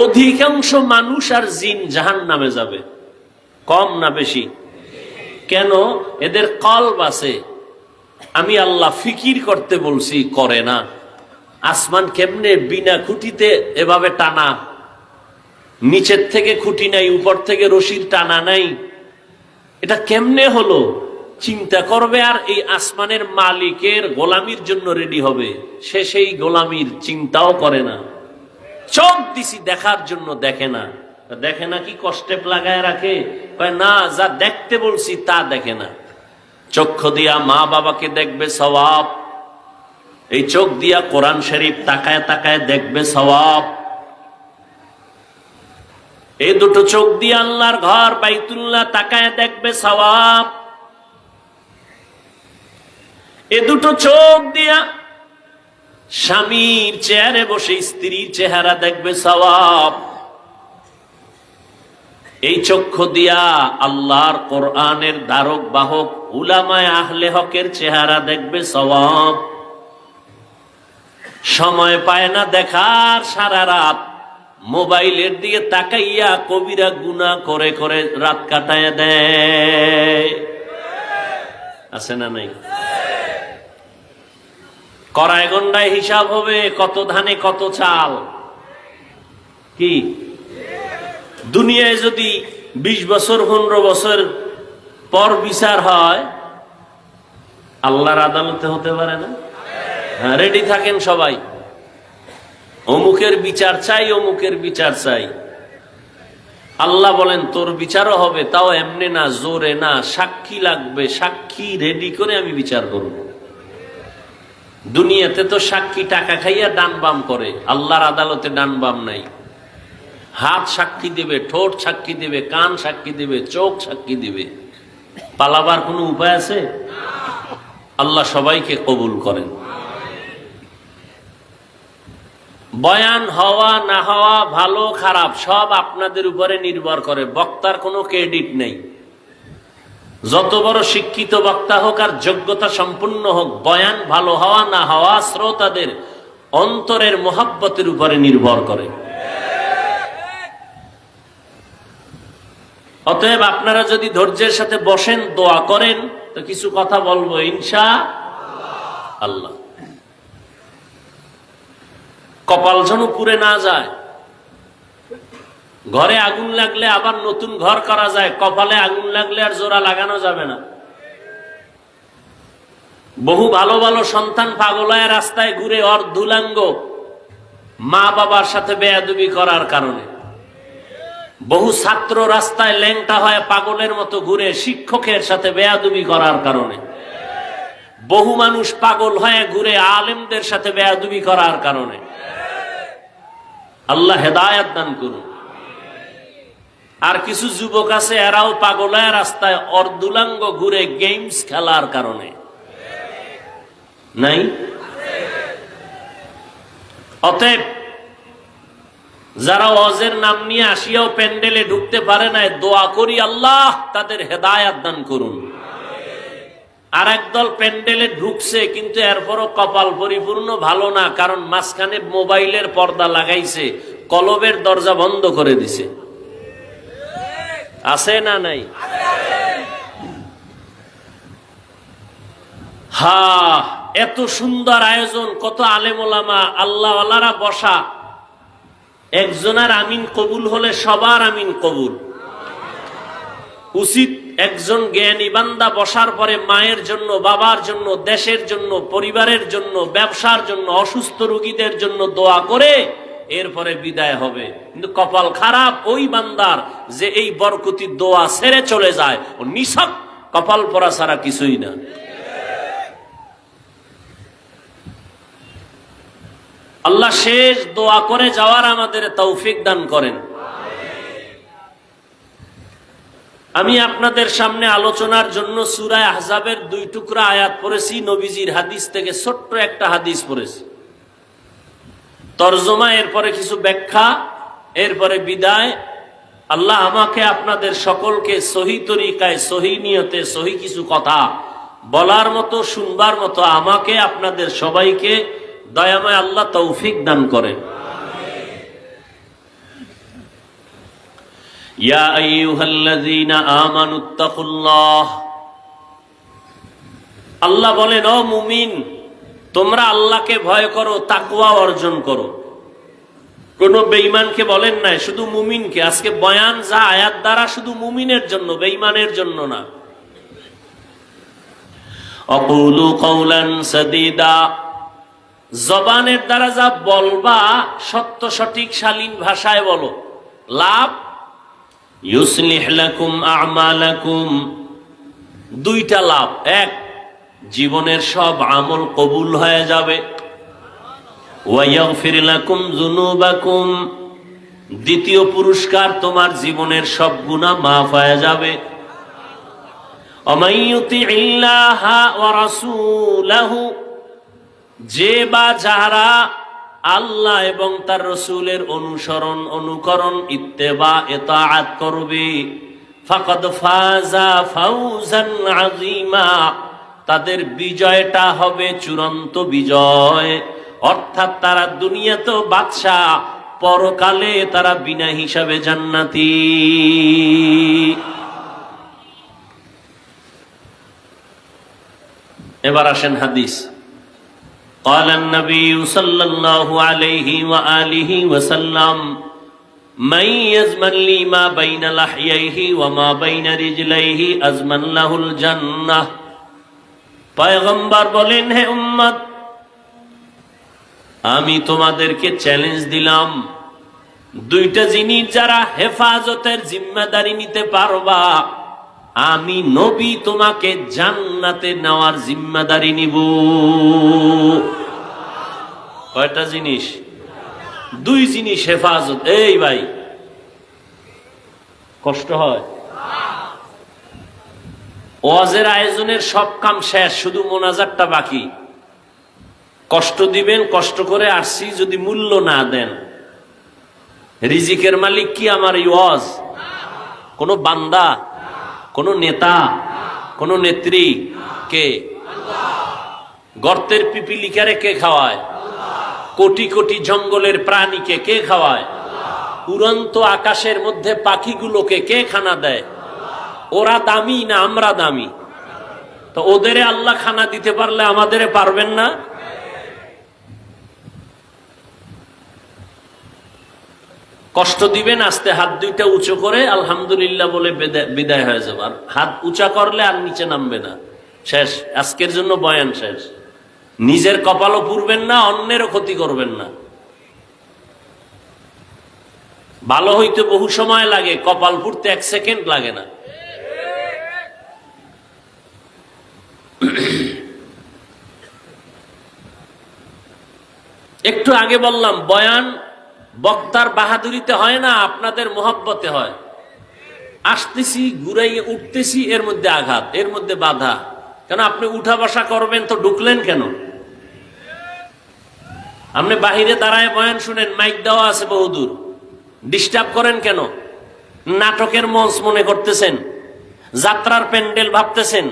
অধিকাংশ মানুষ আর জিন জাহান্নামে যাবে, কম না বেশি? কেন? এদের কলব আছে। আমি আল্লাহ ফিকির করতে বলছি, করে না। আসমান কেমনে বিনা খুঁটিতে এভাবে টানা, নিচের থেকে খুঁটি নাই, উপর থেকে রশির টানা নাই, এটা কেমনে হলো? চিন্তা করবে আর এই আসমানের মালিকের গোলামির জন্য রেডি হবে। সে সেই গোলামির চিন্তাও করে না। চোখ দিছি দেখার জন্য, দেখে না। দেখে না কি কষ্টে লাগায় রাখে? না, যা দেখতে বলছি তা দেখে না। চক্ষু দিয়া মা বাবাকে দেখবে, সওয়াব। এই চোখ দিয়া কোরআন শরীফ তাকায় তাকায় দেখবে, সওয়াব। এই দুটো চোখ দিয়ে আল্লাহর ঘর বাইতুল্লাহ তাকায় দেখবে, সওয়াব। এ দুটো চোখ দিয়া স্বামীর চেয়ারে বসে স্ত্রীর চেহারা দেখবে, সওয়াব। এই চক্ষু দিয়া আল্লাহর কোরআনের ধারক বাহক উলামায়ে আহলে হকের চেহারা দেখবে, সওয়াব। সময় পায় না দেখার, সারা রাত মোবাইলের দিকে তাকাইয়া কবিরা গুনাহ করে করে রাত কাটায় দেয়। আছে না নাই? কড়ায় গন্ডায় হিসাব হবে, কত ধানে কত চাল। কি দুনিয়ায় যদি 20 বছর 15 বছর পর বিচার হয়, আল্লাহর আদালতে হতে পারে না? হ্যাঁ, রেডি থাকেন সবাই। অমুকের বিচার চাই, অমুকের বিচার চাই। আল্লাহ বলেন তোর বিচারও হবে, তাও এমনি না, জোরে না, সাক্ষী লাগবে। সাক্ষী রেডি করে আমি বিচার করব। দুনিয়াতে তো সাক্ষী টাকা খাইয়া ডান বাম করে, আল্লাহর আদালতে ডান বাম নাই। হাত সাক্ষী দেবে, ঠোঁট সাক্ষী দেবে, কান সাক্ষী দেবে, চোখ সাক্ষী দেবে। পালাবার কোনো উপায় আছে? আল্লাহ সবাইকে কবুল করেন। বয়ান হওয়া না হওয়া, ভালো খারাপ সব আপনাদের উপরে নির্ভর করে। বক্তার কোনো ক্রেডিট নেই। যত বড় শিক্ষিত বক্তা হোক আর যোগ্যতা সম্পূর্ণ হোক, বয়ান ভালো হওয়া না হওয়া শ্রোতাদের অন্তরের মোহাব্বতের উপরে নির্ভর করে। অতএব আপনারা যদি ধৈর্যের সাথে বসেন, দোয়া করেন, তো কিছু কথা বলবো ইনশাআল্লাহ। কপাল যেন পুড়ে না যায়। ঘরে আগুন লাগলে আবার নতুন ঘর করা যায়, কপালে আগুন লাগলে আর জোড়া লাগানো যাবে না। বহু ভালো ভালো সন্তান পাগলায় রাস্তায় ঘুরে অর্ধুলাঙ্গ, মা বাবার সাথে বেয়াদবি করার কারণে। বহু ছাত্র রাস্তায় ল্যাংটা হয়ে পাগলের মতো ঘুরে শিক্ষকের সাথে বেয়াদবি করার কারণে। বহু মানুষ পাগল হয়ে ঘুরে আলেমদের সাথে বেয়াদবি করার কারণে। আল্লাহ হেদায়েত দান করুন। আর কিছু যুবক আছে, এরাও পাগলায় রাস্তায় অর্ধুলাঙ্গ ঘুরে গেমস খেলার কারণে। নাই? অতএব যারা ওয়াজের নাম নিয়ে আসিয়াও প্যান্ডেলে ঢুকতে পারে না, দোয়া করি আল্লাহ তাদের হেদায়েত দান করুন। আর একদল প্যান্ডেলে ঢুকছে, কিন্তু এরপরও কপাল পরিপূর্ণ ভালো না, কারণ মাঝখানে মোবাইলের পর্দা লাগাইছে, কলবের দরজা বন্ধ করে দিছে। আছে না নাই? হ্যাঁ, এত সুন্দর আয়োজন, কত আলেম ওলামা আল্লাহওয়ালারা বসা। একজনের আমিন কবুল হলে সবার আমিন কবুল। উচিত একজন জ্ঞানী বান্দা বসার পরে মায়ের জন্য, বাবার জন্য, দেশের জন্য, পরিবারের জন্য, ব্যবসার জন্য, অসুস্থ রোগীদের জন্য দোয়া করে এরপরে বিদায় হবে। কিন্তু কপাল খারাপ ওই বান্দার যে এই বরকতি দোয়া ছেড়ে চলে যায়, ও নিছক কপাল পরা ছাড়া কিছুই না। আল্লাহ শেষ দোয়া করে যাওয়ার আমাদের তৌফিক দান করেন। আমি আপনাদের সামনে আলোচনার জন্য সূরা আহজাবের 2 টুকরা আয়াত পড়েছি, নবীজির হাদিস থেকে ছোট্ট একটা হাদিস পড়েছি। তরজমা, এরপরে কিছু ব্যাখ্যা, এরপরে বিদায়। আল্লাহ আমাকে আপনাদের সকলকে সহি তরিকায়, সহি নিয়তে, সহি কিছু কথা বলার মতো, শুনবার মতো আমাকে আপনাদের সবাইকে দয়াময় আল্লাহ তৌফিক দান করেন। ইয়া আইয়ুহাল্লাযীনা আমানুত্তাকুল্লাহ, আল্লাহ বলেন ও মুমিন তোমরা আল্লাহকে ভয় করো, তাকওয়া অর্জন করো। কোন বেঈমানকে বলেন নাই, শুধু মুমিনকে। আজকে বয়ান যা আয়াত দ্বারা শুধু মুমিনের জন্য, বেঈমানের জন্য না। আকুলু কাওলান সাদীদা, জবানের দ্বারা যা বলবা সত্য সঠিক শালীন ভাষায় বলো। লাভ, ইউসলিহ লাকুম আমালাকুম, দুইটা লাভ। এক, জীবনের সব আমল কবুল হয়ে যাবে। ওয়ায়াগফির লাকুম যুনুবাকুম, দ্বিতীয় পুরস্কার, তোমার জীবনের সব গুনাহ মাফ হয়ে যাবে। অমাইয়ুতিল্লাহা ওয়া রাসূলাহু, যে বা যারা আল্লাহ এবং তার রাসূলের অনুসরণ অনুকরণ ইত্তেবা ইতাআত করবে, ফাকাদ ফাজা ফাওজান আযীমা, তাদের বিজয়টা হবে চূড়ান্ত বিজয়। অর্থাৎ তারা দুনিয়াতেও বাদশাহ, পরকালে তারা বিনা হিসাবে জান্নাতি। এবার আসেন হাদিস। قال النبي صلى الله عليه وآله وسلم من يزمن لي ما بين لحييه وما بين رجليه أزمن له الجنة। পয়গম্বর বলেন, হে উম্মত, আমি তোমাদেরকে চ্যালেঞ্জ দিলাম, দুইটা জিনিস যারা হেফাজতের জিম্মাদারি নিতে পারবা, আমি নবী তোমাকে জান্নাতে নেওয়ার জিম্মাদারি নিব। কয়টা জিনিস? দুই জিনিস হেফাজত। এই ভাই, কষ্ট হয়? ওয়াজের আয়োজনের সব কাম শেষ, শুধু মোনাজাতটা বাকি। কষ্ট দিবেন, কষ্ট করে আসছি, যদি মূল্য না দেন, রিজিকের মালিক কি আমার এই ওয়াজ? কোন বান্দা, কোন নেতা, কোন নেত্রী? কে? গর্তের পিপিলিকারে কে খাওয়ায়? কোটি কোটি জঙ্গলের প্রাণীকে কে খাওয়ায়? উড়ন্ত আকাশের মধ্যে পাখিগুলোকে কে খানা দেয়? ওরা দামি না আমরা দামি? তো ওদেরে আল্লাহ খানা দিতে পারলে আমাদেরে পারবেন না? কষ্ট দিবেন, আস্তে হাত দুইটা উঁচু করে আলহামদুলিল্লাহ বলে বিদায় হয়ে যাবে। আর হাত উঁচা করলে আর নিচে নামবে না, শেষ। আজকের জন্য বয়ান শেষ। নিজের কপালও পুরবেন না, অন্যেরও ক্ষতি করবেন না। ভালো হইতে বহু সময় লাগে, কপাল পুড়তে 1 সেকেন্ড লাগে না। একটু আগে বললাম, বয়ান বক্তার বাহাদুরিতে হয় না, আপনাদের মোহাব্বতে হয়। আসতেছি, ঘুরাইয়ে উঠতেছি, এর মধ্যে আঘাত, এর মধ্যে বাধা। কেন? আপনি উঠা বসা করবেন তো ঢুকলেন কেন? আপনি বাহিরে দাঁড়ায় বয়ান শুনেন, মাইক দেওয়া আছে বহুদূর, ডিস্টার্ব করেন কেন? নাটকের মঞ্চ মনে করতেছেন, যাত্রার প্যান্ডেল ভাবতেছেন,